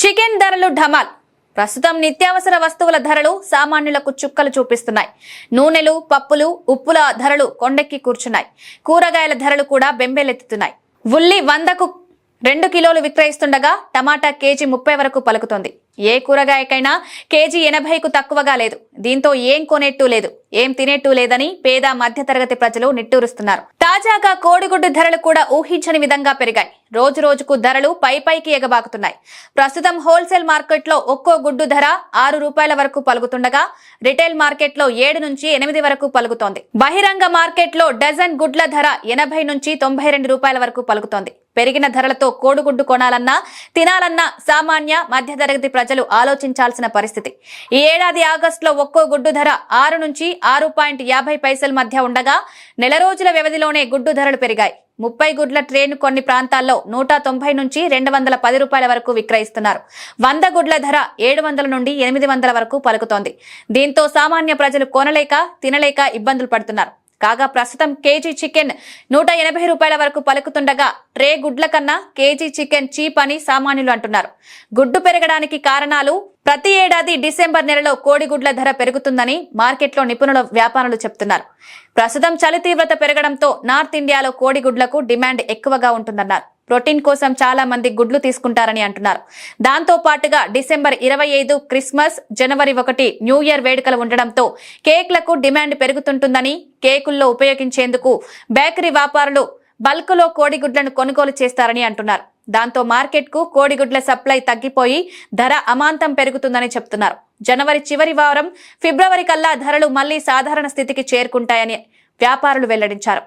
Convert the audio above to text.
Chicken ధరలు ఢమాల్. ప్రస్తుతం నిత్యావసర వస్తువుల ధరలు సామాన్యులకు చుక్కలు చూపిస్తున్నాయి. నూనెలు, పప్పులు, ఉప్పుల ధరలు కొండెక్కి కూర్చున్నాయి. కూరగాయల ధరలు కూడా బెంబేలెత్తుతున్నాయి. ఉల్లి 100కు 2 కిలోలు విక్రయిస్తుండగా టమాటా కేజీ 30 వరకు పలుకుతోంది. ఏ కూరగాయకైనా కేజీ 80కు తక్కువగా లేదు. దీంతో ఏం కొనేట్టు లేదు, ఏం తినేట్టు లేదని పేద మధ్యతరగతి ప్రజలు నిట్టూరుస్తున్నారు. తాజాగా కోడిగుడ్డు ధరలు కూడా ఊహించని విధంగా పెరిగాయి. రోజు రోజుకు ధరలు పైకి ఎగబాకుతున్నాయి. ప్రస్తుతం హోల్సేల్ మార్కెట్లో ఒక్కో గుడ్డు ధర 6 రూపాయల వరకు పలుకుతుండగా రిటైల్ మార్కెట్లో 7 నుంచి 8 వరకు పలుకుతోంది. బహిరంగ మార్కెట్లో డజన్ గుడ్ల ధర 80 నుంచి 92 రూపాయల వరకు పలుకుతోంది. పెరిగిన ధరలతో కోడిగుడ్డు కొనాలన్నా తినాలన్నా సామాన్య మధ్యతరగతి ప్రజలు ఆలోచించాల్సిన పరిస్థితి. ఈ ఏడాది ఆగస్టులో ఒక్కో గుడ్డు ధర 6 నుంచి 6.50 మధ్య ఉండగా నెల రోజుల వ్యవధిలోనే గుడ్డు ధరలు పెరిగాయి. 30 గుడ్ల ట్రేను కొన్ని ప్రాంతాల్లో 190 నుంచి 210 రూపాయల వరకు విక్రయిస్తున్నారు. 100 గుడ్ల ధర 700 నుండి 800 వరకు పలుకుతోంది. దీంతో సామాన్య ప్రజలు కొనలేక తినలేక ఇబ్బందులు పడుతున్నారు. కాగా ప్రస్తుతం కేజీ చికెన్ 180 రూపాయల వరకు పలుకుతుండగా ట్రే గుడ్ల కన్నా కేజీ చికెన్ చీప్ అని సామాన్యులు అంటున్నారు. గుడ్డు పెరగడానికి కారణాలు ప్రతి ఏడాది డిసెంబర్ నెలలో కోడిగుడ్ల ధర పెరుగుతుందని మార్కెట్లో నిపుణుల వ్యాపారులు చెప్తున్నారు. ప్రస్తుతం చలి తీవ్రత పెరగడంతో నార్త్ ఇండియాలో కోడిగుడ్లకు డిమాండ్ ఎక్కువగా ఉంటుందన్నారు. ప్రోటీన్ కోసం చాలా మంది గుడ్లు తీసుకుంటారని అంటున్నారు. దాంతో పాటుగా డిసెంబర్ 25 క్రిస్మస్, జనవరి 1 న్యూ ఇయర్ వేడుకలు ఉండడంతో కేక్లకు డిమాండ్ పెరుగుతుంటుందని, కేకుల్లో ఉపయోగించేందుకు బేకరీ వ్యాపారులు బల్క్లో కోడిగుడ్లను కొనుగోలు చేస్తారని అంటున్నారు. దాంతో మార్కెట్కు కోడిగుడ్ల సప్లై తగ్గిపోయి ధర అమాంతం పెరుగుతుందని చెప్తున్నారు. జనవరి చివరి వారం, ఫిబ్రవరి కల్లా ధరలు మళ్లీ సాధారణ స్థితికి చేరుకుంటాయని వ్యాపారులు వెల్లడించారు.